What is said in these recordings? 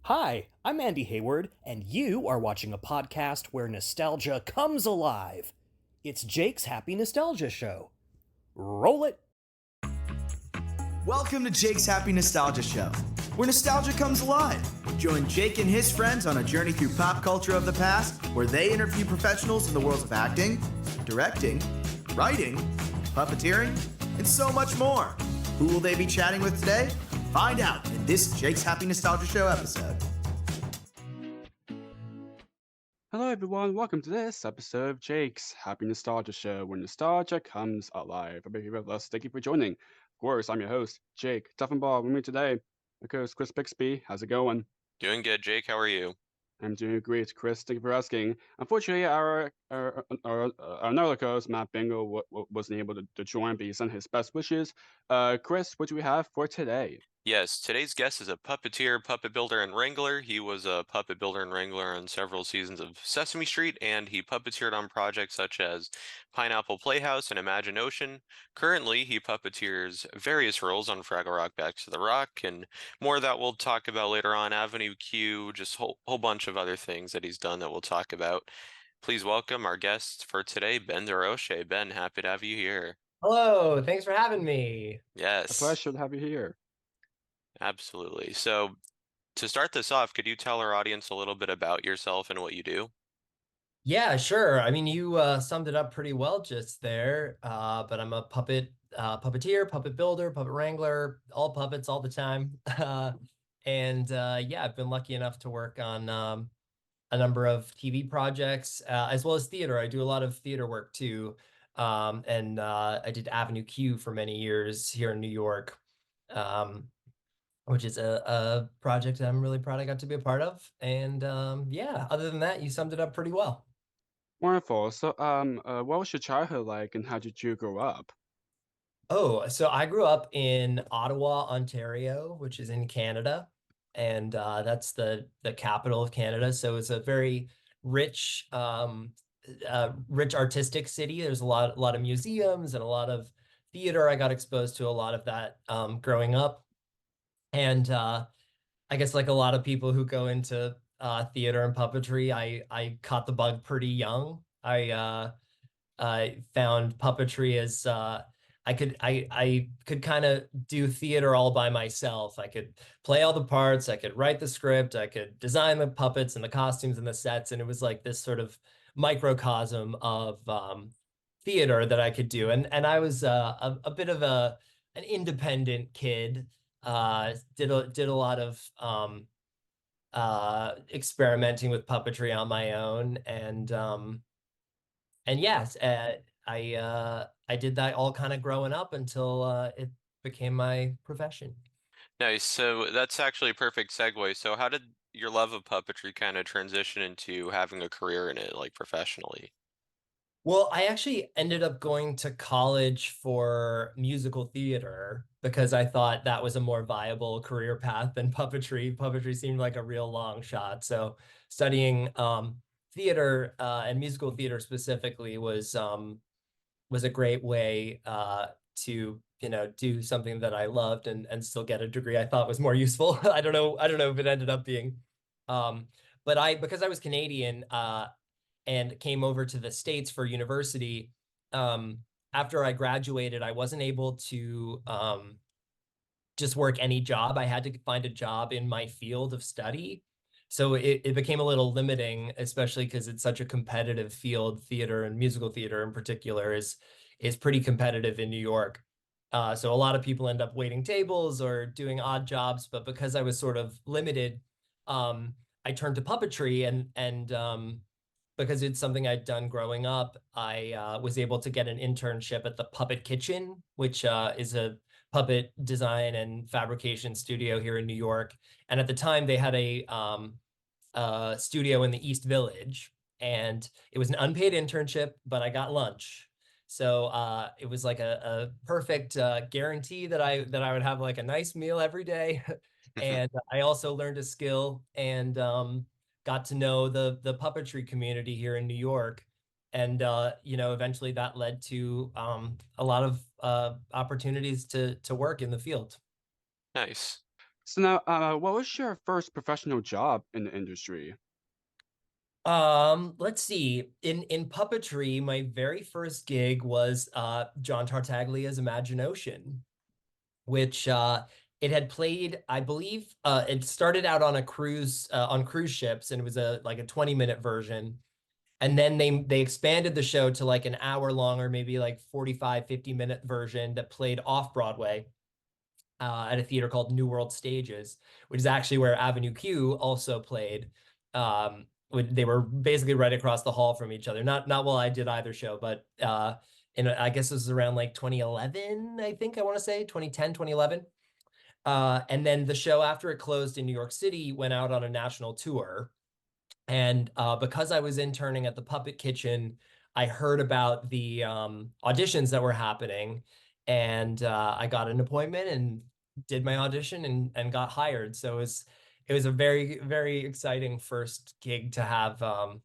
Hi, I'm Andy Hayward, and you are watching a podcast where nostalgia comes alive. It's Jake's Happy Nostalgia Show. Roll it! Welcome to Jake's Happy Nostalgia Show, where nostalgia comes alive. Join Jake and his friends on a journey through pop culture of the past, where they interview professionals in the worlds of acting, directing, writing, puppeteering, and so much more. Who will they be chatting with today? Find out in this Jake's Happy Nostalgia Show episode. Hello everyone, welcome to this episode of Jake's Happy Nostalgia Show, where nostalgia comes alive. I'm here with us. Thank you for joining. Of course, I'm your host, Jake Duffenbaugh. With me today, my co-host Chris Bixby. How's it going? Doing good, Jake. How are you? I'm doing great, Chris. Thank you for asking. Unfortunately, our another co-host, Matt Bingo, wasn't able to join, but he sent his best wishes. Chris, what do we have for today? Yes, today's guest is a puppeteer, puppet builder, and wrangler. He was a puppet builder and wrangler on several seasons of Sesame Street, and he puppeteered on projects such as Pineapple Playhouse and ImaginOcean. Currently, he puppeteers various roles on Fraggle Rock, Back to the Rock, and more that we'll talk about later on. Avenue Q, just a whole bunch of other things that he's done that we'll talk about. Please welcome our guest for today, Ben Durocher. Ben, happy to have you here. Hello, thanks for having me. Yes. A pleasure to have you here. Absolutely. So to start this off, could you tell our audience a little bit about yourself and what you do? Yeah, sure. I mean, you summed it up pretty well just there. But I'm a puppeteer, puppet builder, puppet wrangler, all puppets all the time. Yeah, I've been lucky enough to work on a number of TV projects as well as theater. I do a lot of theater work too. I did Avenue Q for many years here in New York. Which is a project that I'm really proud I got to be a part of. And yeah, other than that, you summed it up pretty well. Wonderful. So, what was your childhood like, and how did you grow up? Oh, so I grew up in Ottawa, Ontario, which is in Canada, and that's the capital of Canada. So it's a very rich, rich artistic city. There's a lot of museums and a lot of theater. I got exposed to a lot of that growing up. And I guess like a lot of people who go into theater and puppetry, I caught the bug pretty young. I found puppetry as I could kind of do theater all by myself. I could play all the parts, I could write the script, I could design the puppets and the costumes and the sets, and it was like this sort of microcosm of theater that I could do. And I was a bit of an independent kid. Did a lot of experimenting with puppetry on my own, and yes, I did that all kind of growing up until it became my profession. Nice. So that's actually a perfect segue. So how did your love of puppetry kind of transition into having a career in it, like professionally? Well, I actually ended up going to college for musical theater because I thought that was a more viable career path than puppetry. Puppetry seemed like a real long shot. So studying theater and musical theater specifically was a great way to do something that I loved and still get a degree I thought was more useful. I don't know if it ended up being. But because I was Canadian, and came over to the States for university. After I graduated, I wasn't able to just work any job. I had to find a job in my field of study. So it became a little limiting, especially because it's such a competitive field. Theater and musical theater in particular is pretty competitive in New York. So a lot of people end up waiting tables or doing odd jobs. But because I was sort of limited, I turned to puppetry and because it's something I'd done growing up, I was able to get an internship at the Puppet Kitchen, which is a puppet design and fabrication studio here in New York. And at the time, they had a studio in the East Village, and it was an unpaid internship, but I got lunch. So it was like a perfect guarantee that I would have like a nice meal every day. And I also learned a skill and got to know the puppetry community here in New York. And eventually that led to a lot of opportunities to work in the field. Nice. So now, what was your first professional job in the industry? Let's see. In puppetry, my very first gig was John Tartaglia's ImaginOcean, which it had played, I believe, it started out on a cruise on cruise ships, and it was a like a 20-minute version. And then they expanded the show to like an hour long, or maybe like 45, 50-minute version that played off Broadway at a theater called New World Stages, which is actually where Avenue Q also played. They were basically right across the hall from each other. Not while I did either show, but I guess this was around like 2011, I think I want to say 2010, 2011. And then the show, after it closed in New York City, went out on a national tour. And because I was interning at the Puppet Kitchen, I heard about the auditions that were happening, and I got an appointment and did my audition and got hired. So it was a very, very exciting first gig to have. I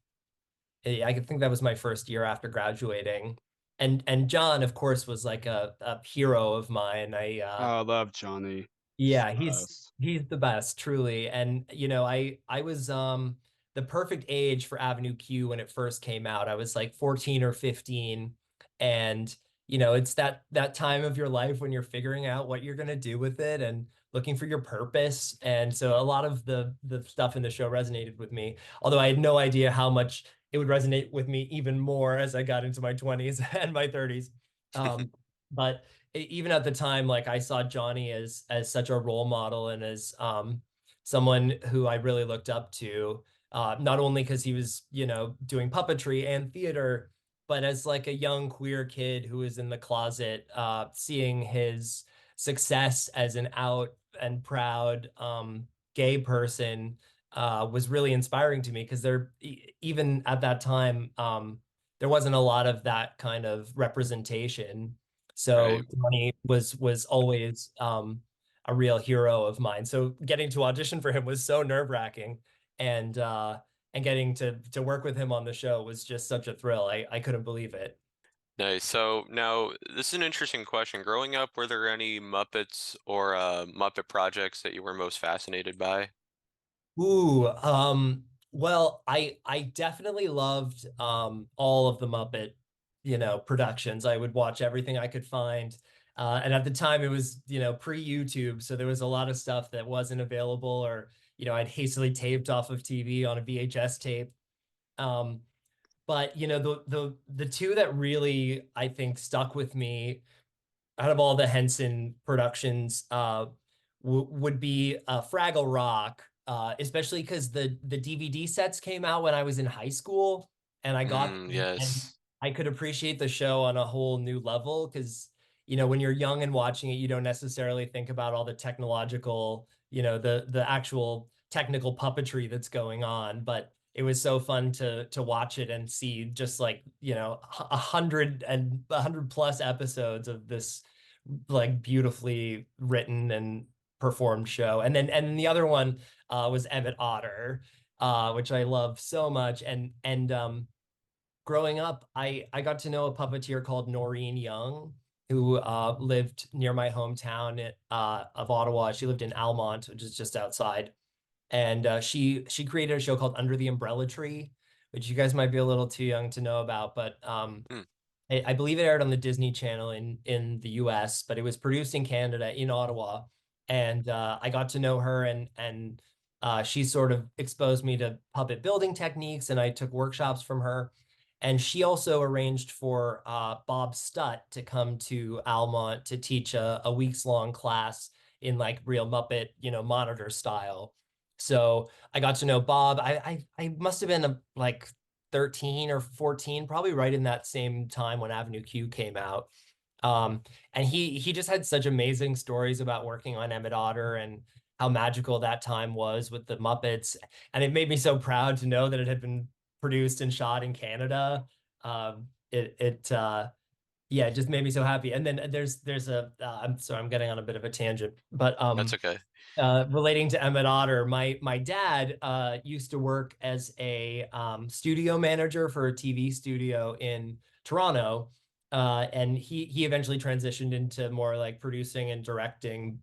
think that was my first year after graduating. And John, of course, was like a hero of mine. I love Johnny. He's Yeah, the best. he's the best, truly. And I was the perfect age for Avenue Q when it first came out. I was like 14 or 15, and it's that time of your life when you're figuring out what you're going to do with it and looking for your purpose. And so a lot of the stuff in the show resonated with me, although I had no idea how much it would resonate with me even more as I got into my 20s and my 30s. But even at the time, like I saw Johnny as such a role model, and as someone who I really looked up to, not only because he was, doing puppetry and theater, but as like a young queer kid who was in the closet, seeing his success as an out and proud gay person was really inspiring to me, because even at that time, there wasn't a lot of that kind of representation. So Right. Johnny was always a real hero of mine. So getting to audition for him was so nerve-wracking, and getting to work with him on the show was just such a thrill. I couldn't believe it. Nice. So now this is an interesting question. Growing up, were there any Muppets or Muppet projects that you were most fascinated by? Ooh, well, I definitely loved all of the Muppet, productions. I would watch everything I could find. And at the time it was, pre-YouTube, so there was a lot of stuff that wasn't available, or, I'd hastily taped off of TV on a VHS tape. Um, but the two that really I think stuck with me out of all the Henson productions, would be Fraggle Rock, especially because the DVD sets came out when I was in high school, and I got and Yes. I could appreciate the show on a whole new level, because when you're young and watching it, you don't necessarily think about all the technological, the actual technical puppetry that's going on, but it was so fun to watch it and see just like 100 plus episodes of this like beautifully written and performed show. And then the other one was Emmett Otter, which I love so much. And growing up, I got to know a puppeteer called Noreen Young, who lived near my hometown of Ottawa. She lived in Almont, which is just outside. And she created a show called Under the Umbrella Tree, which you guys might be a little too young to know about, but Hmm. I believe it aired on the Disney Channel in the US, but it was produced in Canada, in Ottawa. And I got to know her, and she sort of exposed me to puppet building techniques, and I took workshops from her. And she also arranged for Bob Stutt to come to Almont to teach a weeks long class in like real Muppet, monitor style. So I got to know Bob. I must have been like 13 or 14, probably right in that same time when Avenue Q came out. And he just had such amazing stories about working on Emmett Otter and how magical that time was with the Muppets. And it made me so proud to know that it had been produced and shot in Canada. Yeah, it just made me so happy. And then there's I'm sorry, I'm getting on a bit of a tangent, but That's okay. relating to Emmett Otter, my dad used to work as a studio manager for a TV studio in Toronto, and he eventually transitioned into more like producing and directing.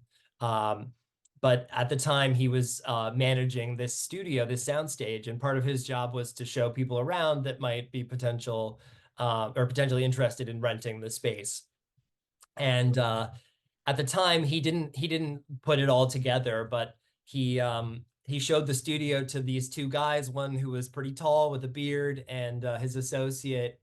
But at the time, he was managing this studio, this soundstage, and part of his job was to show people around that might be potential or potentially interested in renting the space. And at the time, he didn't put it all together, but he showed the studio to these two guys, one who was pretty tall with a beard and his associate,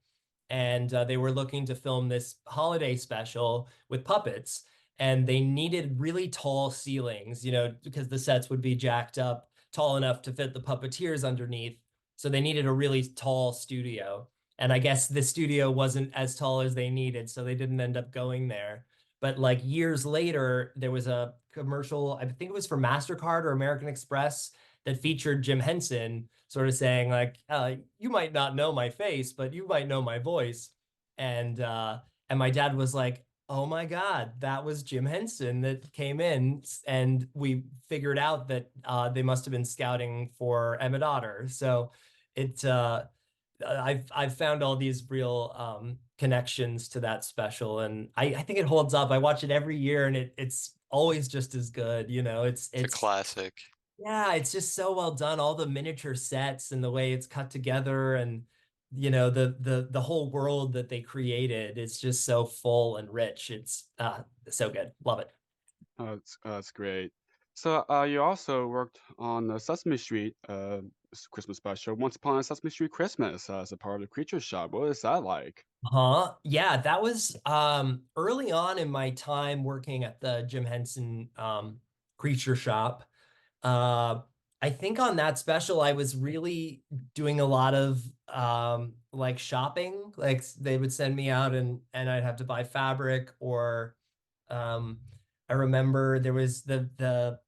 and they were looking to film this holiday special with puppets, and they needed really tall ceilings, because the sets would be jacked up tall enough to fit the puppeteers underneath. So they needed a really tall studio. And I guess the studio wasn't as tall as they needed, so they didn't end up going there. But like years later, there was a commercial, I think it was for MasterCard or American Express, that featured Jim Henson sort of saying like, you might not know my face, but you might know my voice. And my dad was like, oh my God, that was Jim Henson that came in. And we figured out that they must have been scouting for Emmet Otter. So I've found all these real connections to that special, and I think it holds up. I watch it every year, and it's always just as good. It's a classic. Yeah, it's just so well done. All the miniature sets and the way it's cut together, and the whole world that they created is just so full and rich. It's so good. Love it. Oh, that's great. So you also worked on the Sesame Street Christmas special, Once Upon a Sesame Street Christmas, as a part of the Creature Shop. What is that like? Yeah, that was early on in my time working at the Jim Henson Creature Shop. I think on that special, I was really doing a lot of like shopping. Like they would send me out and I'd have to buy fabric, or I remember there was the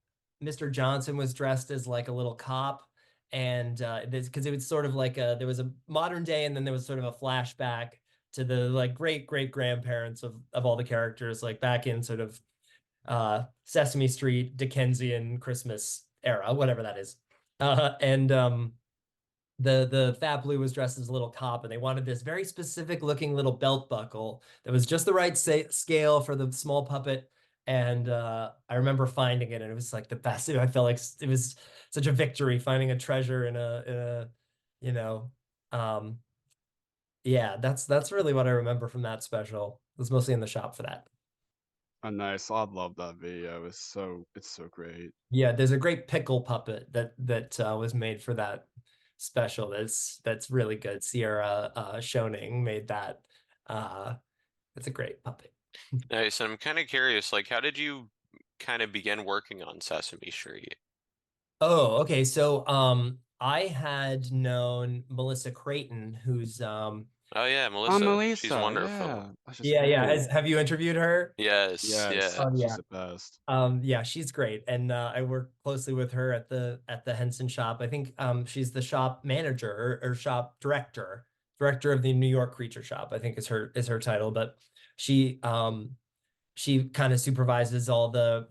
Mr. Johnson was dressed as like a little cop, and because it was sort of like there was a modern day, and then there was sort of a flashback to the like great great grandparents of all the characters, like back in sort of Sesame Street Dickensian Christmas era, whatever that is. And the Fat Blue was dressed as a little cop, and they wanted this very specific looking little belt buckle that was just the right scale for the small puppet. And I remember finding it, and it was like the best. I felt like it was such a victory finding a treasure in a you know, yeah, that's really what I remember from that special. It was mostly in the shop for that. Oh, nice. I love that video. It's so great. Yeah, there's a great pickle puppet that was made for that special. That's really good. Sierra Schoening made that. It's a great puppet. Nice. And I'm kind of curious, like, how did you kind of begin working on Sesame Street? Oh, okay. So I had known Melissa Creighton, who's Oh yeah, Oh, Melissa. She's Melissa. wonderful. Yeah, that's just yeah. great. Have you interviewed her? Yes, Yes, yeah. Oh yeah. she's the best. Yeah, she's great, and I work closely with her at the Henson shop. I think she's the shop manager or shop director of the New York Creature Shop, I think is her title. But she she kind of supervises all the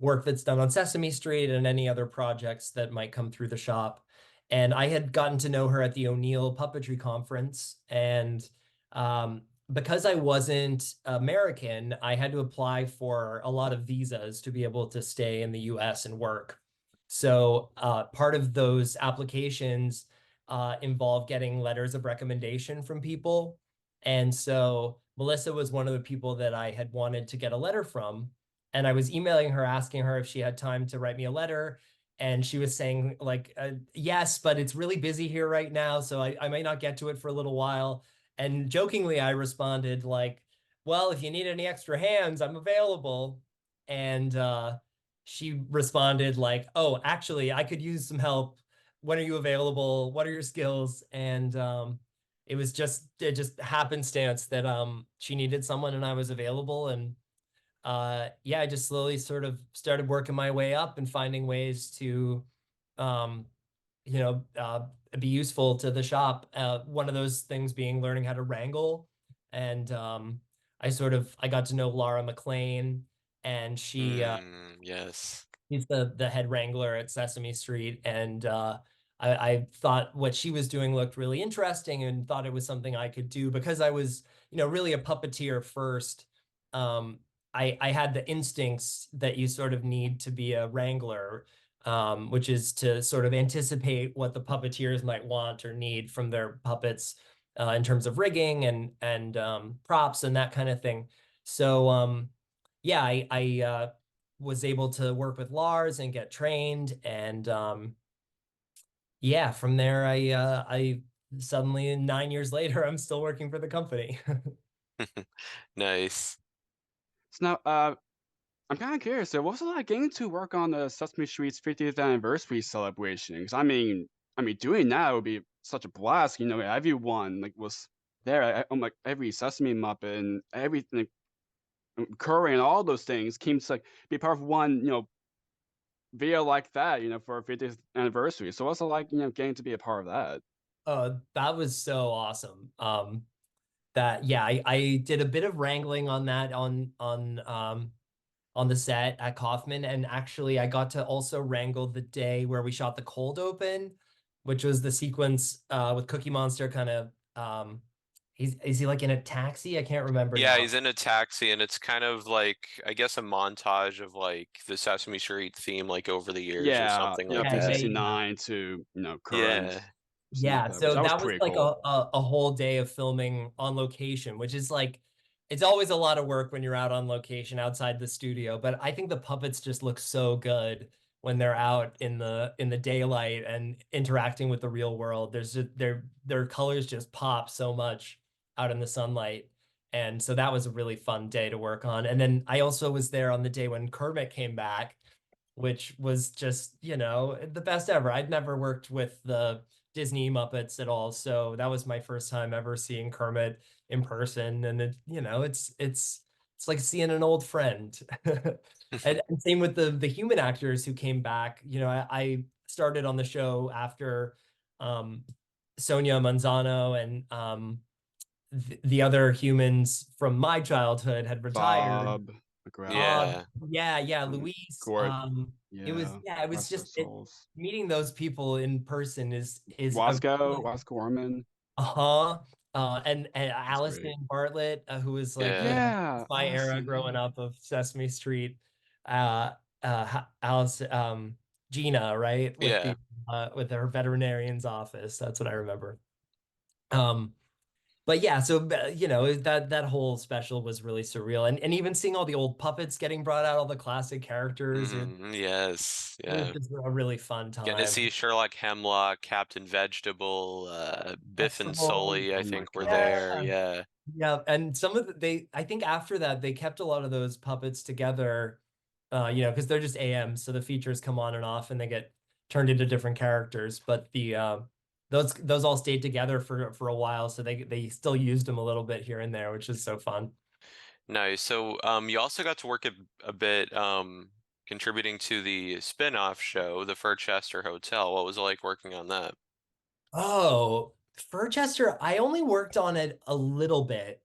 work that's done on Sesame Street and any other projects that might come through the shop. And I had gotten to know her at the O'Neill Puppetry Conference, and because I wasn't American, I had to apply for a lot of visas to be able to stay in the US and work. So part of those applications involved getting letters of recommendation from people. And so Melissa was one of the people that I had wanted to get a letter from. And I was emailing her, asking her if she had time to write me a letter. And she was saying like, yes, but it's really busy here right now, so I might not get to it for a little while. And jokingly, I responded like, well, if you need any extra hands, I'm available. And she responded like, oh, actually, I could use some help. When are you available? What are your skills? And it just happenstance that she needed someone and I was available. And yeah, I just slowly sort of started working my way up and finding ways to be useful to the shop. One of those things being learning how to wrangle. And I got to know Laura McLean, and Yes. she's the head wrangler at Sesame Street. And I thought what she was doing looked really interesting, and thought it was something I could do because I was, really a puppeteer first. I had the instincts that you sort of need to be a wrangler, which is to sort of anticipate what the puppeteers might want or need from their puppets in terms of rigging and props and that kind of thing. So yeah, I was able to work with Lars and get trained, and yeah, from there I suddenly 9 years later I'm still working for the company. Nice. So now, I'm kind of curious. So, what was it like getting to work on the Sesame Street's 50th anniversary celebration? Because I mean, doing that would be such a blast. You know, everyone like was there. I'm like every Sesame Muppet and everything, Curry and all those things came to like be part of one, video like that. You know, for our 50th anniversary. So, what's it like? You know, getting to be a part of that? That was so awesome. That yeah, I did a bit of wrangling on that on the set at Kaufman, and actually I got to also wrangle the day where we shot the cold open, which was the sequence with Cookie Monster kind of is he like in a taxi? I can't remember Yeah, now. he's in a taxi, and it's kind of like, I guess, a montage of like the Sesame Street theme, like over the years or Yeah, something yeah, like from Yeah, that. yeah. '69 to current, Yeah. something like Yeah, that, which so that was that was pretty like cool. a whole day of filming on location, which is like it's always a lot of work when you're out on location outside the studio, but I think the puppets just look so good when they're out in the daylight and interacting with the real world. There's just their colors just pop so much out in the sunlight. And so that was a really fun day to work on. And then I also was there on the day when Kermit came back, which was just, the best ever. I'd never worked with the Disney Muppets at all, so that was my first time ever seeing Kermit in person, and it's like seeing an old friend. And same with the human actors who came back. I started on the show after um, Sonia Manzano and the other humans from my childhood had retired. Bob McGrath, Uh, Yeah. yeah, and Luis. Gort, It was rest their just souls. meeting those people in person is a Wasco Orman, uh-huh. And that's great. Allison Bartlett, who was like, Yeah. Yeah, my era Allison, growing yeah. up of Sesame Street. Alice, Gina, right? Yeah. With her veterinarian's office. That's what I remember. Um, but yeah, so that whole special was really surreal, and even seeing all the old puppets getting brought out, all the classic characters, Yes. it was Yeah. just a really fun Getting to see time. Sherlock Hemlock, Captain Vegetable, Biff and Festival, Sully, I Oh my think were there. yeah, Yeah. yeah, and some of I think after that they kept a lot of those puppets together, because they're just AMs, so the features come on and off, and they get turned into different characters. But the those all stayed together for a while, so they still used them a little bit here and there, which is so fun. Nice. So, you also got to work a bit, contributing to the spin-off show, the Furchester Hotel. What was it like working on that? Oh, Furchester, I only worked on it a little bit.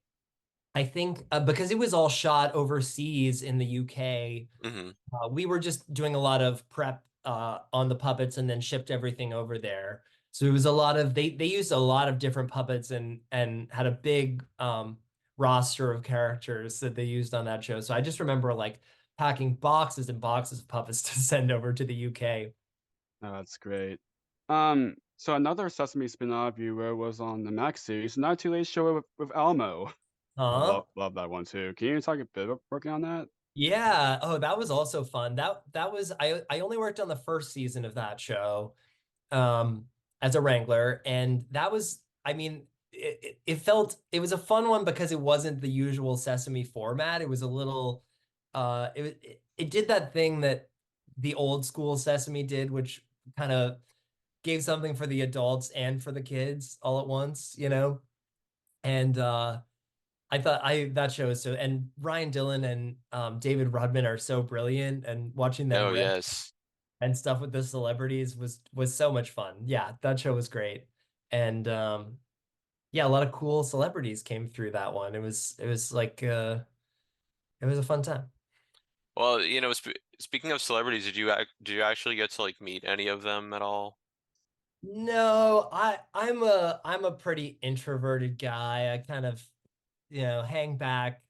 I think because it was all shot overseas in the UK, Hmm. we were just doing a lot of prep on the puppets and then shipped everything over there. So it was a lot of they used a lot of different puppets and had a big roster of characters that they used on that show. So I just remember like packing boxes and boxes of puppets to send over to the UK. Oh, that's great. So another Sesame spin-off you wrote was on the Max series, Not Too Late show with Elmo. I Huh? love that one too. Can you talk a bit about working on that? Yeah. Oh, that was also fun. That was I only worked on the first season of that show as a Wrangler, and that was I mean it was a fun one because it wasn't the usual Sesame format. It was a little it did that thing that the old school Sesame did, which kind of gave something for the adults and for the kids all at once. And I thought I that show is so and Ryan Dillon and David Rodman are so brilliant, and watching them Oh, riff yes. and stuff with the celebrities was so much fun. Yeah, that show was great. And yeah, a lot of cool celebrities came through that one. It was like it was a fun time. Well, speaking of celebrities, did you actually get to like meet any of them at all? No, I'm a pretty introverted guy. I kind of, hang back.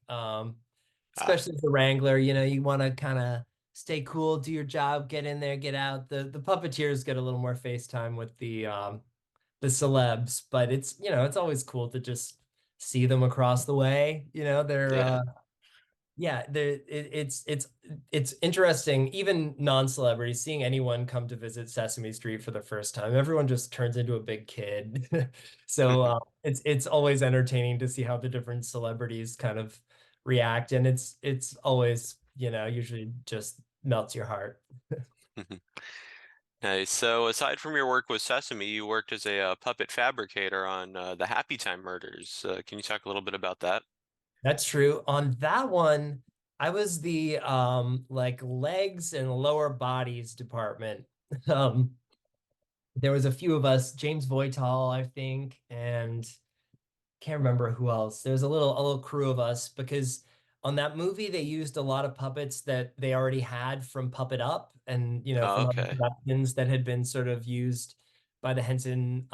Ah, especially the Wrangler, you want to kind of stay cool, do your job, get in there, get out. The puppeteers get a little more face time with the celebs, but it's always cool to just see them across the way. They're yeah. yeah, it's interesting, even non-celebrities, seeing anyone come to visit Sesame Street for the first time, everyone just turns into a big kid. So it's always entertaining to see how the different celebrities kind of react, and it's always, usually just melts your heart. Nice. So aside from your work with Sesame, you worked as a puppet fabricator on the Happytime Murders. Can you talk a little bit about that? That's true. On that one, I was the like legs and lower bodies department. Um, there was a few of us, James Voital, I think, and can't remember who else. There's a little crew of us because on that movie they used a lot of puppets that they already had from Puppet Up and Oh, from other okay. productions that had been sort of used by the Henson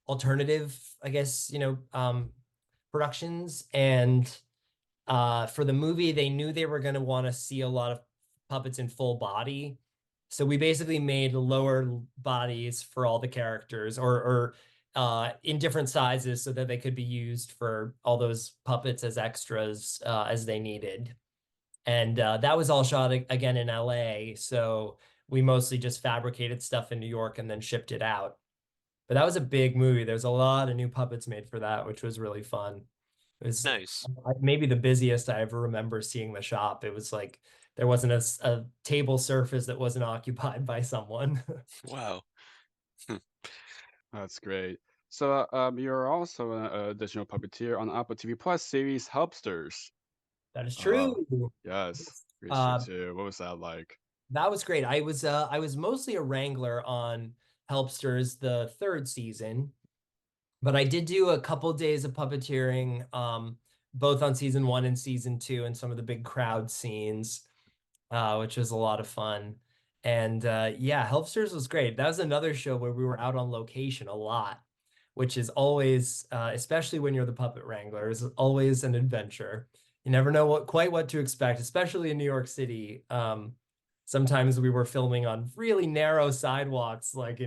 alternative, I guess, productions. And for the movie, they knew they were going to want to see a lot of puppets in full body. So we basically made lower bodies for all the characters or in different sizes so that they could be used for all those puppets as extras as they needed. And that was all shot again in LA. So we mostly just fabricated stuff in New York and then shipped it out. But that was a big movie. There's a lot of new puppets made for that, which was really fun. It was Nice. maybe the busiest I ever remember seeing the shop. It was like there wasn't a table surface that wasn't occupied by someone. Wow. That's great. So, you're also an additional puppeteer on the Apple TV Plus series Helpsters. That is Uh, true. yes, great show Uh, too. What was that like? that was great. I was mostly a Wrangler on Helpsters the third season, but I did do a couple days of puppeteering, both on season one and season two, and some of the big crowd scenes, which was a lot of fun. And yeah, Helpsters was great. That was another show where we were out on location a lot, which is always, especially when you're the puppet wrangler, is always an adventure. You never know quite what to expect, especially in New York City. Sometimes we were filming on really narrow sidewalks, like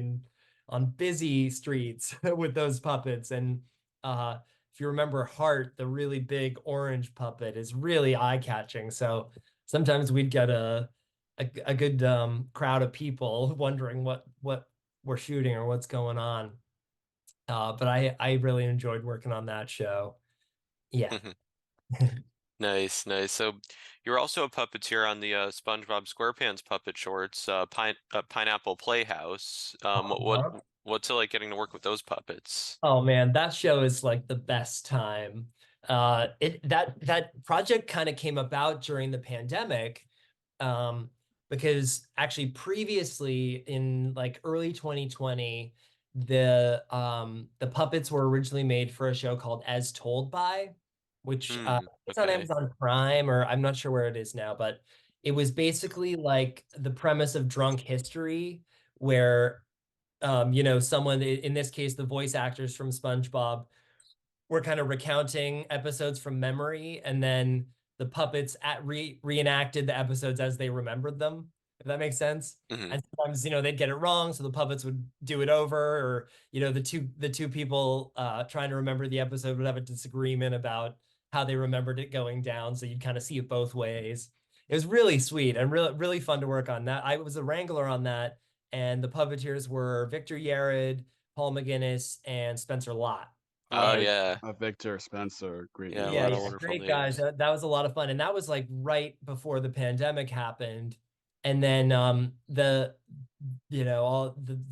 on busy streets with those puppets. And if you remember Heart, the really big orange puppet is really eye-catching. So sometimes we'd get a good crowd of people wondering what we're shooting or what's going on. But I really enjoyed working on that show. Yeah. Nice, nice. So you're also a puppeteer on the SpongeBob SquarePants puppet shorts, Pineapple Playhouse. What's it like getting to work with those puppets? Oh man, that show is like the best time. That project kind of came about during the pandemic, um, because actually previously in like early 2020, the puppets were originally made for a show called As Told By, which it's on Okay. Amazon Prime, or I'm not sure where it is now, but it was basically like the premise of Drunk History, where someone in this case, the voice actors from SpongeBob were kind of recounting episodes from memory, and then the puppets reenacted the episodes as they remembered them, if that makes sense. Hmm. And sometimes, they'd get it wrong, so the puppets would do it over, or the two people trying to remember the episode would have a disagreement about how they remembered it going down, so you'd kind of see it both ways. It was really sweet and really really fun to work on that. I was a wrangler on that, and the puppeteers were Victor Yared, Paul McGinnis, and Spencer Lott. Oh Uh, And yeah. Victor Spencer, great Yeah, a yeah, lot names. of yeah, wonderful great guys. names. That was a lot of fun, and that was like right before the pandemic happened, and then all the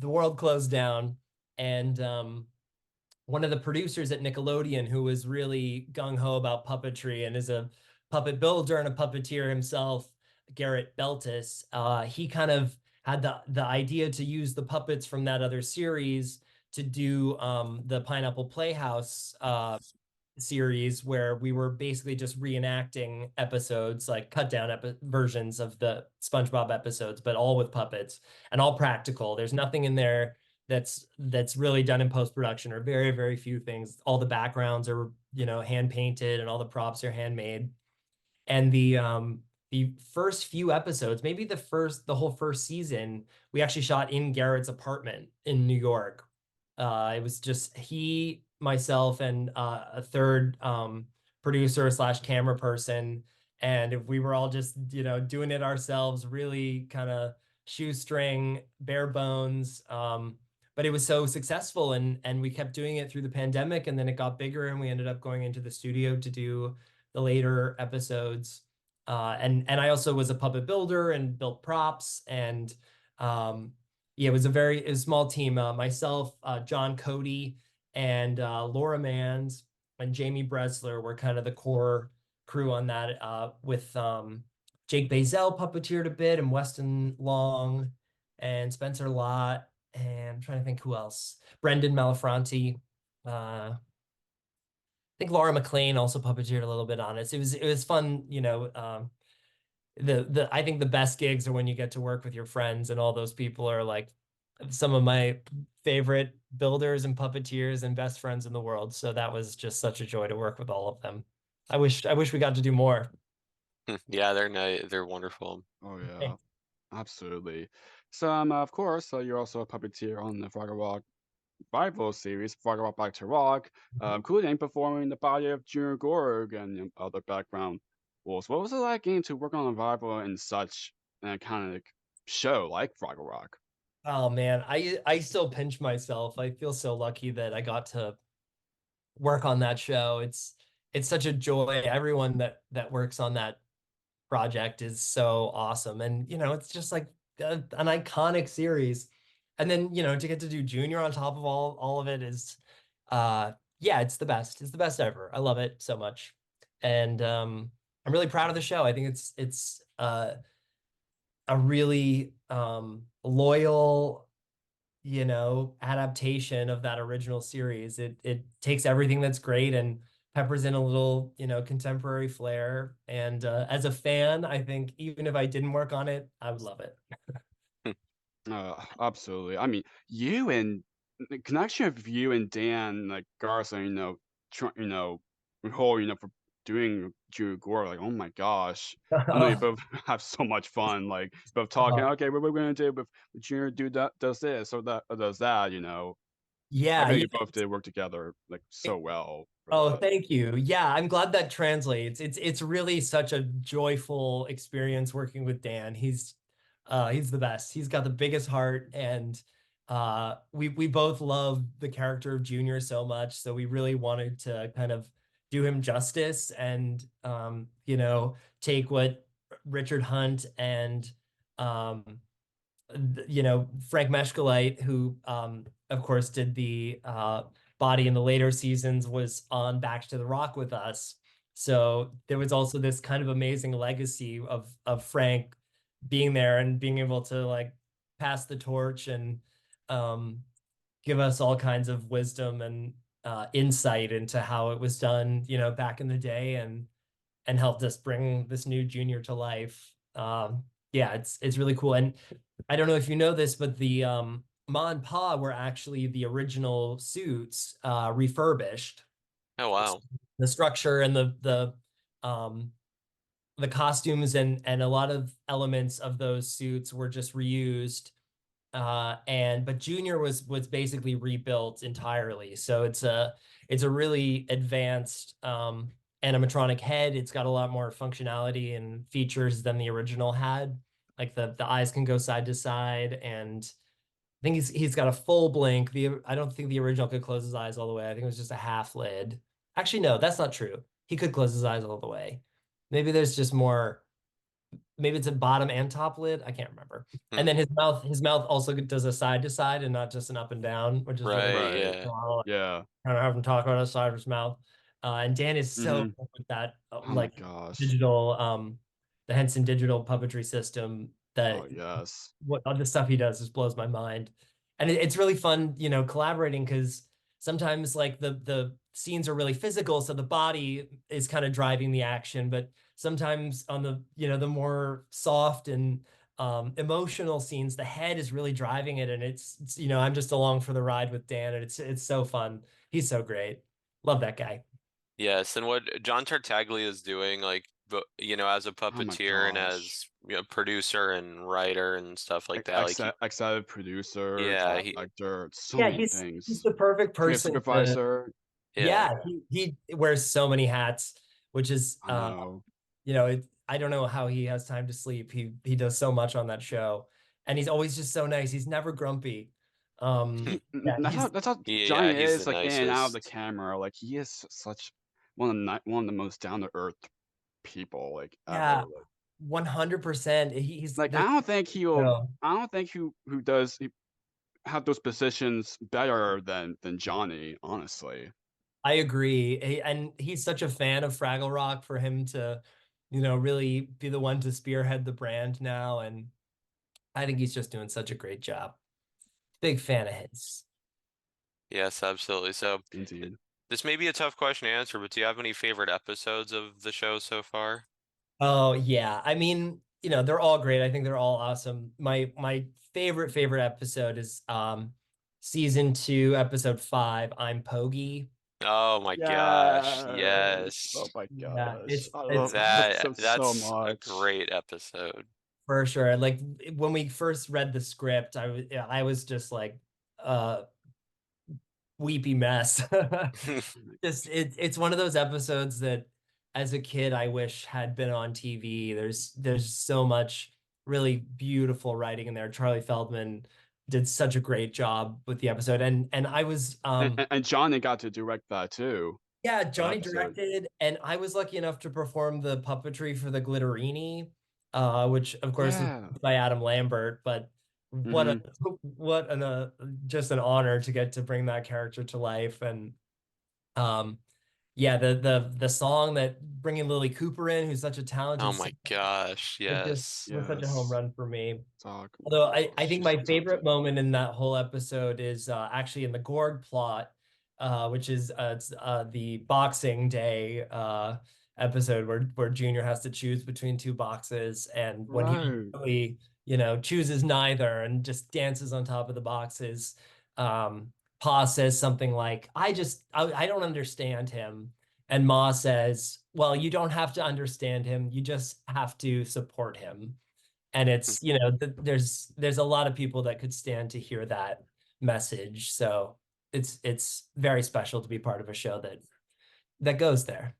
world closed down, and one of the producers at Nickelodeon, who was really gung ho about puppetry and is a puppet builder and a puppeteer himself, Garrett Beltis, he kind of had the idea to use the puppets from that other series to do the Pineapple Playhouse series, where we were basically just reenacting episodes, like cut down versions of the SpongeBob episodes, but all with puppets and all practical. There's nothing in there that's really done in post-production, or very, very few things. All the backgrounds are, hand painted, and all the props are handmade. And the first few episodes, maybe the whole first season, we actually shot in Garrett's apartment in New York. It was just he, myself, and a third producer slash camera person, and if we were all just doing it ourselves, really kind of shoestring, bare bones. But it was so successful, and we kept doing it through the pandemic, and then it got bigger, and we ended up going into the studio to do the later episodes. And I also was a puppet builder and built props, and yeah, it was a small team. Myself, John Cody, and Laura Mans and Jamie Bresler were kind of the core crew on that. With Jake Bazell puppeteered a bit, and Weston Long, and Spencer Lott, and I'm trying to think who else. Brendan Malafronte. I think Laura McLean also puppeteered a little bit on it. So it was fun, I think the best gigs are when you get to work with your friends, and all those people are like some of my favorite builders and puppeteers and best friends in the world. So that was just such a joy to work with all of them. I wish we got to do more. Yeah, they're wonderful. Oh yeah, Thanks. absolutely. So of course, you're also a puppeteer on the Fraggle Rock Bible series, Fraggle Rock Back to Rock, including performing the body of Junior Gorg and other background roles. What was it like getting to work on a Bible in such an iconic show like Fraggle Rock? Oh man, I still pinch myself. I feel so lucky that I got to work on that show. It's such a joy. Everyone that works on that project is so awesome. And it's just like an iconic series. And then, to get to do Junior on top of all of it is yeah, it's the best. It's the best ever. I love it so much. And I'm really proud of the show. I think it's a really loyal, adaptation of that original series. It takes everything that's great and peppers in a little, contemporary flair. And as a fan, I think even if I didn't work on it, I would love it. Absolutely. I mean, you and the connection of you and Dan, like Garza, whole, for doing Junior Gore, like, oh my gosh. I know you both have so much fun, like both talking, okay, what we're gonna do with Junior does this or that or does that. I Yeah, think yeah. you both did work together like so well for Oh, that. thank you. Yeah, I'm glad that translates. It's really such a joyful experience working with Dan. He's the best. He's got the biggest heart, and we both love the character of Junior so much, so we really wanted to kind of do him justice and take what Richard Hunt and Frank Meshkalite, who of course did the body in the later seasons, was on Back to the Rock with us. So there was also this kind of amazing legacy of Frank being there and being able to like pass the torch and um, give us all kinds of wisdom and insight into how it was done, back in the day, and helped us bring this new Junior to life. Yeah, it's really cool. And I don't know if you know this, but the Ma and Pa were actually the original suits refurbished. Oh wow. The structure and the costumes and a lot of elements of those suits were just reused. But Junior was basically rebuilt entirely. So it's a really advanced animatronic head. It's got a lot more functionality and features than the original had. Like the eyes can go side to side, and I think he's got a full blink. I don't think the original could close his eyes all the way. I think it was just a half lid. Actually, no, that's not true. He could close his eyes all the way. Maybe there's just more. Maybe it's a bottom and top lid. I can't remember. And then his mouth also does a side to side and not just an up and down, which is really Right, Right. yeah. Yeah. kind of have him talk about the side of his mouth. And Dan is so Mm-hmm. good with that, Oh my like gosh. digital, the Henson digital puppetry system. Oh That yes. what all the stuff he does just blows my mind, and it's really fun, collaborating, because sometimes like the scenes are really physical, so the body is kind of driving the action, but sometimes on the more soft and emotional scenes, the head is really driving it, and it's I'm just along for the ride with Dan, and it's so fun. He's so great. Love that guy. Yes, and what John Tartaglia is doing, like as a Oh my puppeteer and gosh. as producer and writer and stuff like that. Like, Executive producer, yeah, director, so Yeah, many he's things. the perfect Creative person to. supervisor. yeah, Yeah, he wears so many hats, which is I know. I don't know how he has time to sleep. He does so much on that show, and he's always just so nice. He's never grumpy. Yeah, he's That's how yeah, Johnny he's the is, like in and out of the nicest. camera. Like he is such one of the most down to earth people like yeah, ever. Like 100%. He's I there's don't think he'll. no. I don't think who does have those positions better than Johnny. Honestly. I agree. And he's such a fan of Fraggle Rock for him to, really be the one to spearhead the brand now. And I think he's just doing such a great job. Big fan of his. Yes, absolutely. So Indeed. this may be a tough question to answer, but do you have any favorite episodes of the show so far? Oh yeah. I mean, they're all great. I think they're all awesome. My favorite episode is season 2, episode 5, I'm Pogi. Oh my gosh, Yes. Oh yes. my Yeah, gosh. it's I love it's that That episode so that's a much. great episode. for sure. Like when we first read the script, I was just like weepy mess. Just it's one of those episodes that as a kid I wish had been on TV. There's so much really beautiful writing in there. Charlie Feldman did such a great job with the episode. And I was And Johnny got to direct that too. yeah, That Johnny episode. directed, and I was lucky enough to perform the puppetry for the Glitterini, which of course is Yeah. by Adam Lambert. But what a Mm-hmm. what an just an honor to get to bring that character to life. And um, yeah, the song that bringing Lily Cooper in, who's such a Oh talented my singer, gosh, it just yes. was such a home Yes. run for me. Talk. Although Oh, I think she's my so favorite talented. moment in that whole episode is actually in the Gorg plot, which is the Boxing Day episode where Junior has to choose between two boxes, and when he Right. really, chooses neither and just dances on top of the boxes, Pa says something like, I don't understand him," and Ma says, "Well, you don't have to understand him. You just have to support him." And it's there's a lot of people that could stand to hear that message, so it's very special to be part of a show that goes there.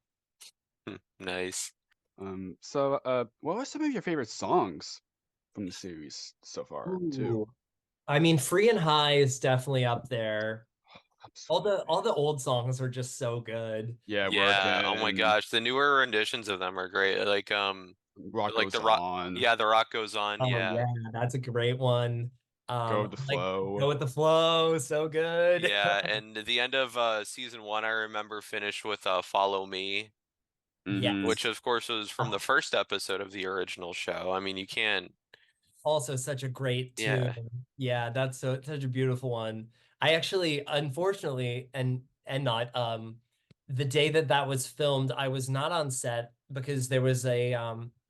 Nice. What are some of your favorite songs from the series so far too? Ooh. I mean, Free and High is definitely up there. all Absolutely. the all the old songs are just so good. Yeah, Yeah, oh my working. gosh, the newer renditions of them are great. Rock Like goes the rock, on. yeah, the rock goes on, Oh yeah. yeah, that's a great one. Go with the Like flow. Go with the Flow, so good. Yeah, and the end of season 1 I remember finished with Follow Me, Mm-hmm. which Yes. of course was from the first episode of the original show. I mean, you can't. Also such a great tune. Yeah. Yeah, that's such a beautiful one. I actually, unfortunately, and not the day that was filmed, I was not on set because there was a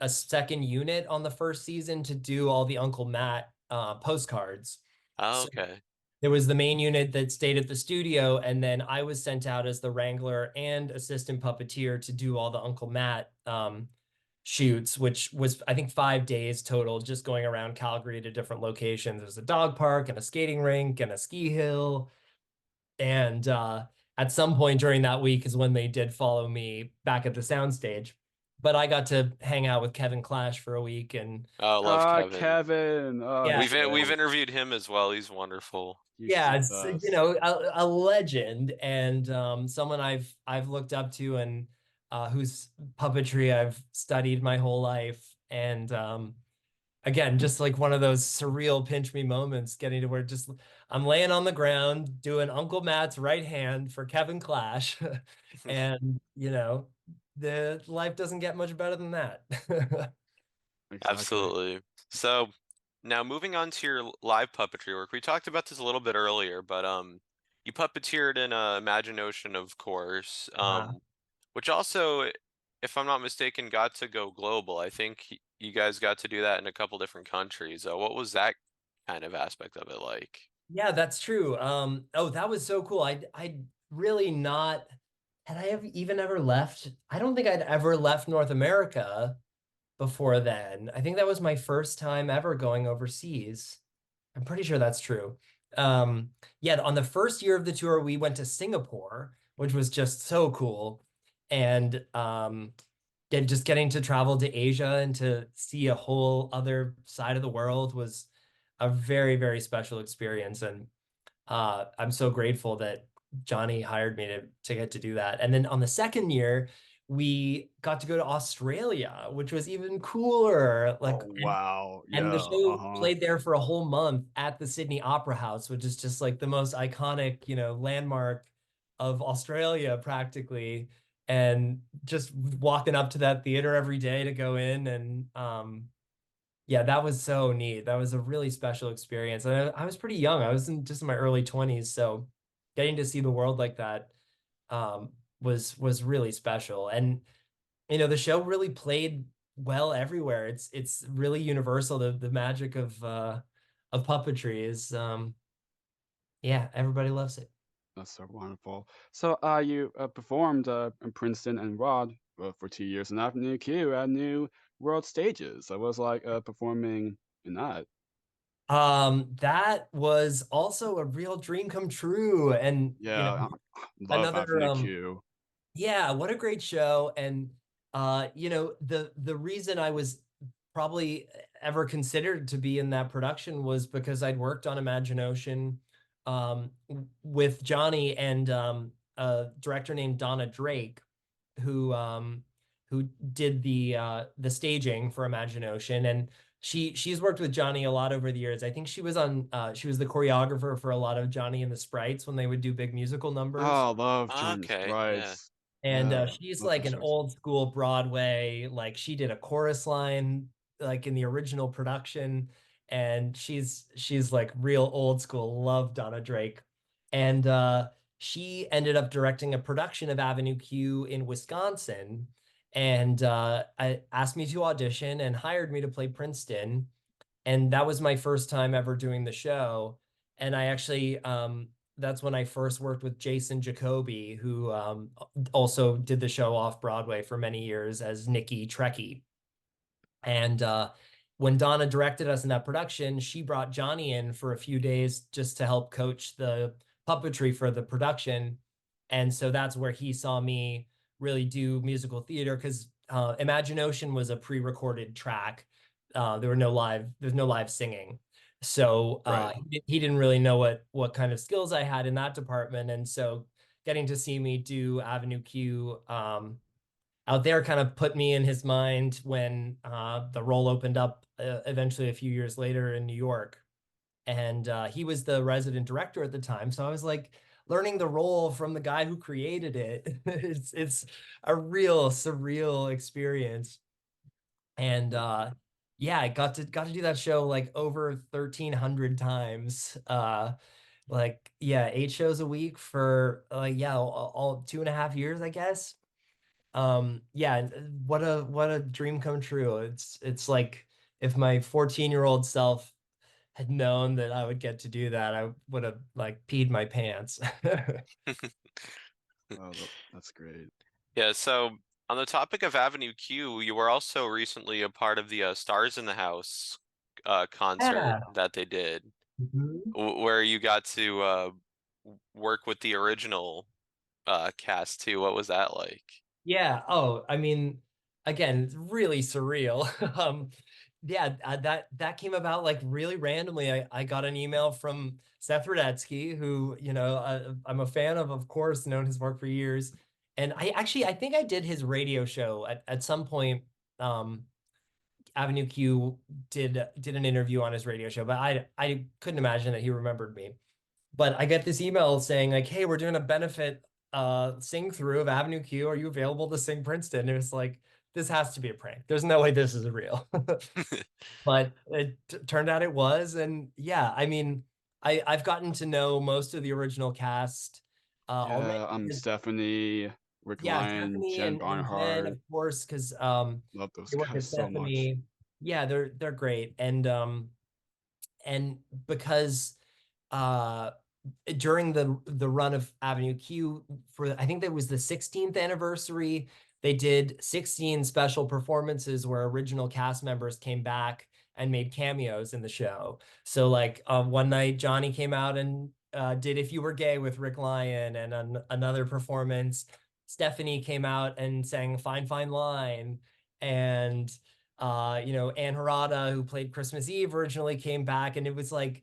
second unit on the first season to do all the Uncle Matt postcards. Oh, So okay. there was the main unit that stayed at the studio, and then I was sent out as the Wrangler and assistant puppeteer to do all the Uncle Matt shoots, which was I think 5 days total, just going around Calgary to different locations. There's a dog park and a skating rink and a ski hill. And at some point during that week is when they did follow me back at the soundstage. But I got to hang out with Kevin Clash for a week, and Oh, I love Ah, Kevin. Kevin. Oh, yeah, he's We've great. interviewed him as well. He's wonderful. He's yeah, the it's best. a legend, and someone I've looked up to, and whose puppetry I've studied my whole life. And again, just like one of those surreal pinch me moments, getting to where just I'm laying on the ground doing Uncle Matt's right hand for Kevin Clash, and the life doesn't get much better than that. Exactly. Absolutely. So now moving on to your live puppetry work. We talked about this a little bit earlier, but you puppeteered in ImaginOcean, of course. Uh, Which also, if I'm not mistaken, got to go global. I think you guys got to do that in a couple different countries. What was that kind of aspect of it like? yeah, that's true. Oh, that was so cool. I really not had I have even ever left? I don't think I'd ever left North America before then. I think that was my first time ever going overseas. I'm pretty sure that's true. Yeah, on the first year of the tour, we went to Singapore, which was just so cool. And just getting to travel to Asia and to see a whole other side of the world was a very, very special experience. And I'm so grateful that Johnny hired me to get to do that. And then on the second year, we got to go to Australia, which was even cooler. Like, Oh wow. and the Yeah. show Uh-huh. played there for a whole month at the Sydney Opera House, which is just like the most iconic, landmark of Australia practically. And just walking up to that theater every day to go in and yeah, that was so neat. That was a really special experience. And I was pretty young. I was just in my early 20s, so getting to see the world like that was really special. And the show really played well everywhere. It's really universal. The magic of puppetry is yeah, everybody loves it. That's so wonderful. So, you performed in Princeton and Rod for 2 years in Avenue Q at New World Stages. I was like performing in that. That was also a real dream come true. And Yeah, I love another Avenue Q. yeah, what a great show. And the reason I was probably ever considered to be in that production was because I'd worked on ImaginOcean with Johnny and a director named Donna Drake, who did the staging for ImaginOcean. And she's worked with Johnny a lot over the years. I think she was the choreographer for a lot of Johnny and the Sprites when they would do big musical numbers. Oh, love Johnny Okay, yeah. Sprites. And Yeah, she's love like those an shows. old school Broadway, like she did a chorus line like in the original production. And she's like real old school. Love Donna Drake. And she ended up directing a production of Avenue Q in Wisconsin. And I asked me to audition and hired me to play Princeton. And that was my first time ever doing the show. And I actually that's when I first worked with Jason Jacoby, who also did the show off Broadway for many years as Nikki Trekkie. And when Donna directed us in that production, she brought Johnny in for a few days just to help coach the puppetry for the production. And so that's where he saw me really do musical theater because ImaginOcean was a pre-recorded track. There's no live singing. So Right. he didn't really know what kind of skills I had in that department. And so getting to see me do Avenue Q out there kind of put me in his mind when the role opened up eventually a few years later in New York. And he was the resident director at the time. So I was like learning the role from the guy who created it. It's a real surreal experience. And yeah, I got to do that show like over 1,300 times. Like yeah, 8 shows a week for yeah, all 2.5 years, I guess. Yeah, what a dream come true. It's like if my 14-year-old self had known that I would get to do that, I would have like peed my pants. Oh, that's great. Yeah, so on the topic of Avenue Q, you were also recently a part of the Stars in the House concert Yeah. that they did, Mhm. where you got to work with the original cast too. What was that like? Yeah. Oh, I mean, again, it's really surreal. Yeah, that came about like really randomly. I got an email from Seth Rudetsky, who, I'm a fan of course, known his work for years. And I think I did his radio show at some point. Avenue Q did an interview on his radio show, but I couldn't imagine that he remembered me. But I get this email saying like, "Hey, we're doing a benefit sing through of Avenue Q. Are you available to sing Princeton?" And it was like, this has to be a prank. There's no way this is real. But it turned out it was, and yeah, I mean, I've gotten to know most of the original cast already. Yeah, Stephanie, Rick Yeah, Lyon, Stephanie Jen and Jen, Barnhart. of course, because Love those they work at guys so much. Sesame. Yeah, they're great, and because uh during the run of Avenue Q, for I think that was the 16th anniversary, they did 16 special performances where original cast members came back and made cameos in the show. So like one night Johnny came out and did If You Were Gay with Rick Lyon, and another performance Stephanie came out and sang Fine Fine Line, and Ann Harada, who played Christmas Eve, originally came back, and it was like,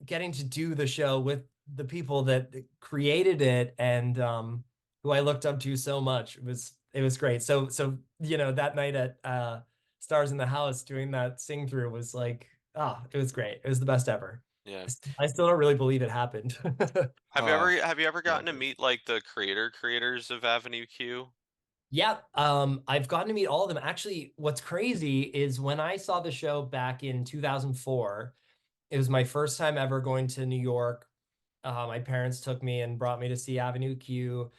getting to do the show with the people that created it, and who I looked up to so much. It was great. So that night at Stars in the House, doing that sing through was like, it was great. It was the best ever. Yeah. I still don't really believe it happened. Have you ever gotten to lovely. meet like the creators of Avenue Q? Yeah, I've gotten to meet all of them. Actually, what's crazy is when I saw the show back in 2004, it was my first time ever going to New York. My parents took me and brought me to see Avenue Q.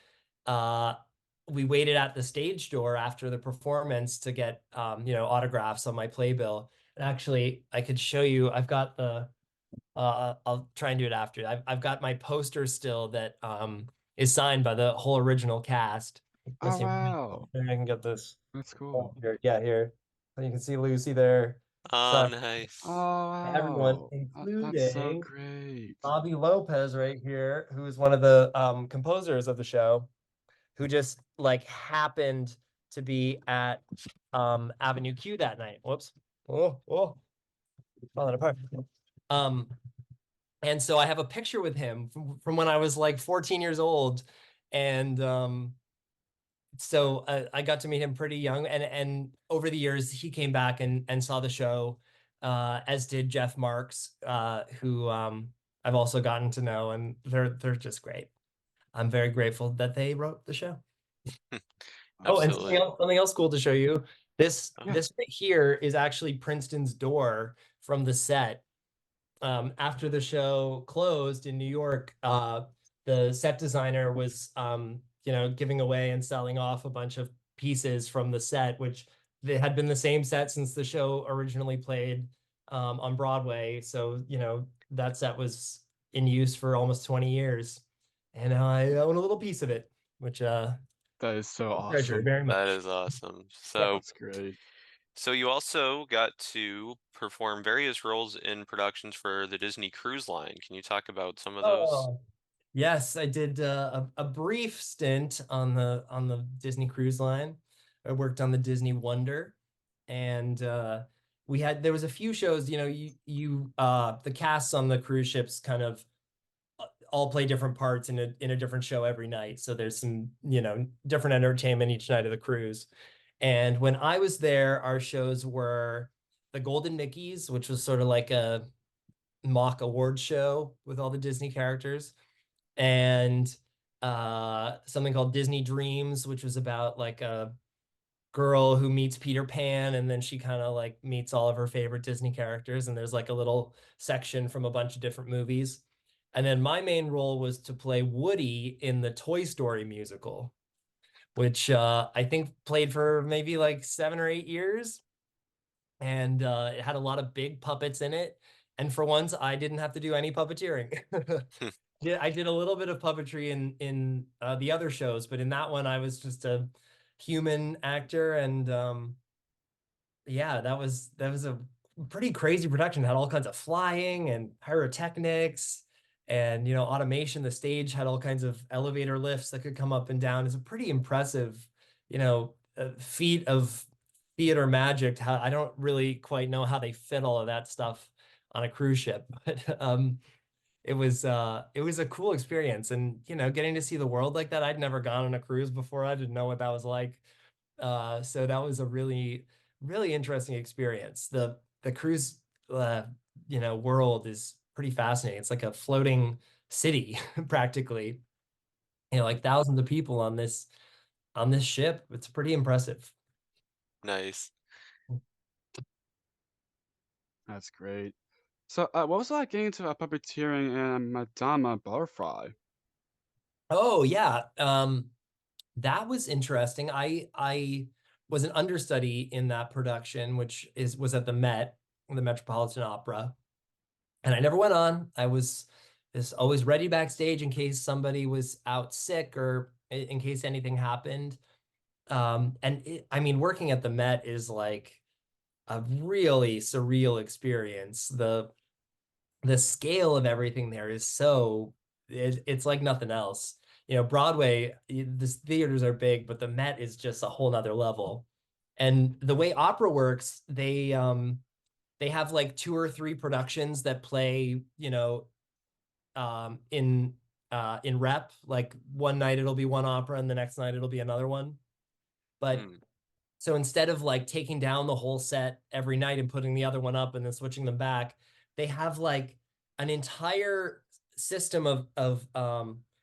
We waited at the stage door after the performance to get autographs on my playbill. And actually, I could show you. I've got I'll try and do it after. I've got my poster still that is signed by the whole original cast. Let's Oh see, wow, maybe I can get this. that's Oh, cool. here. Yeah, here. So you can see Lucy there. Oh, So Oh nice. everyone, wow, that's so including great. Bobby Lopez right here, who is one of the composers of the show, who just like happened to be at Avenue Q that night. Whoops. Oh, falling apart. Um, and so I have a picture with him from when I was like 14 years old. And so I got to meet him pretty young. And over the years, he came back and saw the show, as did Jeff Marks, who I've also gotten to know. And they're just great. I'm very grateful that they wrote the show. Oh, and Absolutely. something else cool to show you. This Oh, Yeah. this right here is actually Princeton's door from the set. After the show closed in New York, the set designer was giving away and selling off a bunch of pieces from the set, which they had been the same set since the show originally played on Broadway. So, that set was in use for almost 20 years. And I own a little piece of it, which That is so treasure awesome. very that much. is awesome. Yep. So, That's great. so you also got to perform various roles in productions for the Disney Cruise Line. Can you talk about some of those? Oh, yes, I did a brief stint on the Disney Cruise Line. I worked on the Disney Wonder, and there was a few shows. The casts on the cruise ships kind of all play different parts in a different show every night. So there's some different entertainment each night of the cruise. And when I was there, our shows were the Golden Mickeys, which was sort of like a mock award show with all the Disney characters, and something called Disney Dreams, which was about like a girl who meets Peter Pan, and then she kind of like meets all of her favorite Disney characters, and there's like a little section from a bunch of different movies. And then my main role was to play Woody in the Toy Story musical, which I think played for maybe like 7 or 8 years. And it had a lot of big puppets in it. And for once, I didn't have to do any puppeteering. Yeah, I did a little bit of puppetry in the other shows, but in that one, I was just a human actor, and yeah, that was a pretty crazy production. It had all kinds of flying and pyrotechnics, and automation. The stage had all kinds of elevator lifts that could come up and down. It's a pretty impressive, feat of theater magic. How I don't really quite know how they fit all of that stuff on a cruise ship, but it was a cool experience, and getting to see the world like that. I'd never gone on a cruise before. I didn't know what that was like. So that was a really, really interesting experience. The cruise world is pretty fascinating. It's like a floating city practically. Like thousands of people on this ship. It's pretty impressive. Nice. That's great. So, what was it like getting into puppeteering and Madama Butterfly? Oh yeah. That was interesting. I was an understudy in that production, which was at the Met, the Metropolitan Opera, and I never went on. is always ready backstage in case somebody was out sick or in case anything happened. I mean, working at the Met is like a really surreal experience. The scale of everything there is it's like nothing else. Broadway, the theaters are big, but the Met is just a whole nother level. And the way opera works, they have like 2 or 3 productions that play, in rep. Like one night it'll be one opera and the next night it'll be another one. But so instead of like taking down the whole set every night and putting the other one up and then switching them back, they have like an entire system of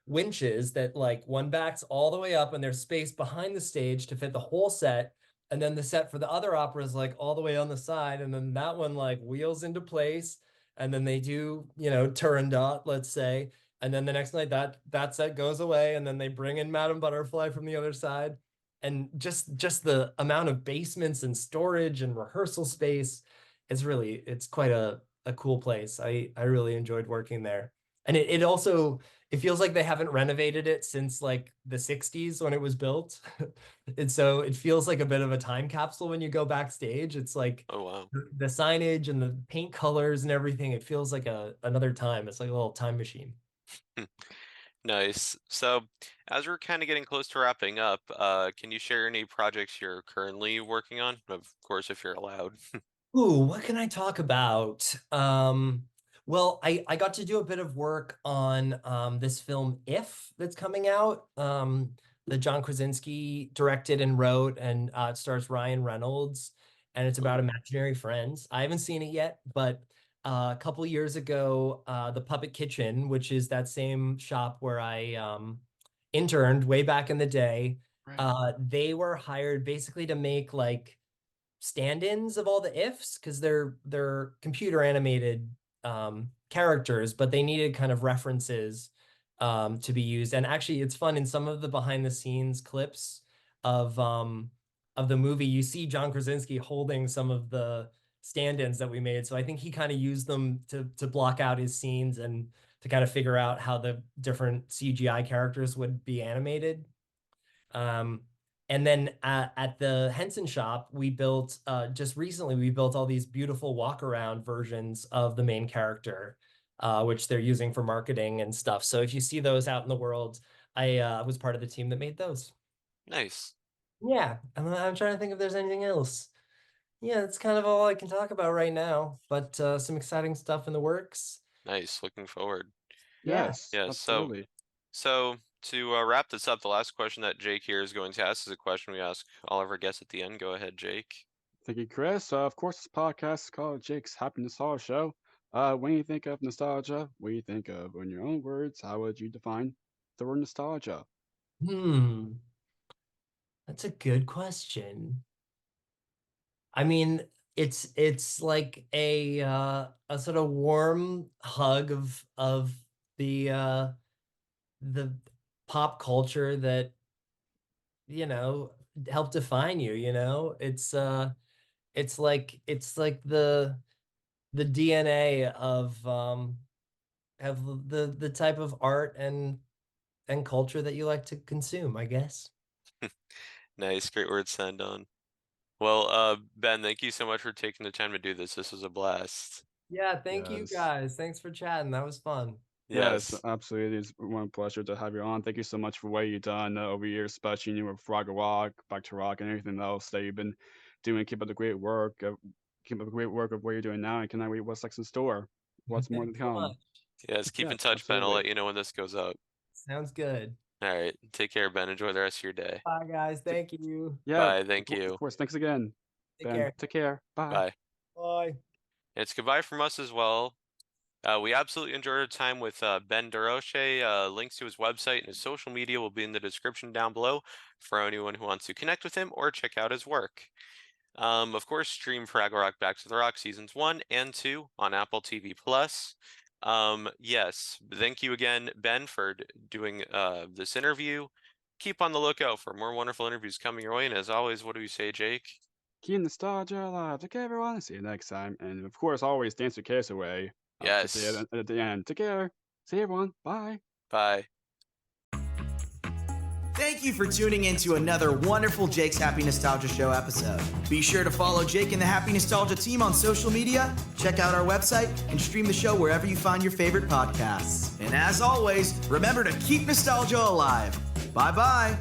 winches that like one backs all the way up and there's space behind the stage to fit the whole set. And then the set for the other opera is like all the way on the side. And then that one like wheels into place. And then they do, Turandot, let's say. And then the next night that set goes away. And then they bring in Madame Butterfly from the other side. And just the amount of basements and storage and rehearsal space, it's quite a cool place. I really enjoyed working there. And it also, it feels like they haven't renovated it since like the 60s when it was built. And so it feels like a bit of a time capsule when you go backstage. It's like, Oh, wow. the signage and the paint colors and everything, it feels like another time. It's like a little time machine. Nice. So, as we're kind of getting close to wrapping up, can you share any projects you're currently working on? Of course, if you're allowed. Ooh, what can I talk about? Well, I got to do a bit of work on this film If that's coming out. That John Krasinski directed and wrote, and it stars Ryan Reynolds, and it's about imaginary friends. I haven't seen it yet, but a couple years ago, the Puppet Kitchen, which is that same shop where I interned way back in the day, Right. they were hired basically to make like stand-ins of all the ifs because they're computer animated characters, but they needed kind of references to be used. And actually, it's fun in some of the behind the scenes clips of the movie. You see John Krasinski holding some of the stand-ins that we made. So I think he kind of used them to block out his scenes and to kind of figure out how the different CGI characters would be animated. And then at the Henson shop, we built just recently, we built all these beautiful walk around versions of the main character, which they're using for marketing and stuff. So if you see those out in the world, I was part of the team that made those. Nice. Yeah, I'm trying to think if there's anything else. Yeah, that's kind of all I can talk about right now, but some exciting stuff in the works. Nice. Looking forward. Yeah. Yes, Yeah. absolutely. So to wrap this up, the last question that Jake here is going to ask is a question we ask all of our guests at the end. Go ahead, Jake. Thank you, Chris. Of course, this podcast is called Jake's Happy Nostalgia Show. When you think of nostalgia, what do you think of? In your own words, how would you define the word nostalgia? Hmm. That's a good question. I mean, it's like a sort of warm hug of the pop culture that helped define you, it's like the DNA of the type of art and culture that you like to consume, I guess. Nice. Great words to end on. Well, Ben, thank you so much for taking the time to do this. This was a blast. Yeah, thank you Yes. guys. Thanks for chatting. That was fun. Yes, Yes. absolutely. It's one pleasure to have you on. Thank you so much for what you've done over years, especially with Fraggle Rock, Back to Rock, and everything else that you've been doing. Keep up the great work. Keep up the great work of what you're doing now, and cannot wait what's next in store. What's more to Thanks so come? much. Yes. Keep in Yes, touch, Ben. I'll absolutely. let you know when this goes up. Sounds good. All right. Take care, Ben. Enjoy the rest of your day. Bye, guys. T- Thank you. Yeah, Bye. Thank of you. course. Thanks again, Take Ben. care. Take care. Bye. Bye. Bye. It's goodbye from us as well. We absolutely enjoyed our time with Ben Durocher. Links to his website and his social media will be in the description down below for anyone who wants to connect with him or check out his work. Of course, stream Fraggle Rock Back to the Rock Seasons 1 and 2 on Apple TV Plus. Yes, thank you again, Ben, for doing this interview. Keep on the lookout for more wonderful interviews coming your way. And as always, what do we say, Jake? Keep nostalgia alive. Take care, everyone. See you next time. And of course, always dance your case away. To say Yes. it at the end. Take care. See you, everyone. Bye. Bye. Thank you for tuning in to another wonderful Jake's Happy Nostalgia Show episode. Be sure to follow Jake and the Happy Nostalgia team on social media, check out our website, and stream the show wherever you find your favorite podcasts. And as always, remember to keep nostalgia alive. Bye-bye.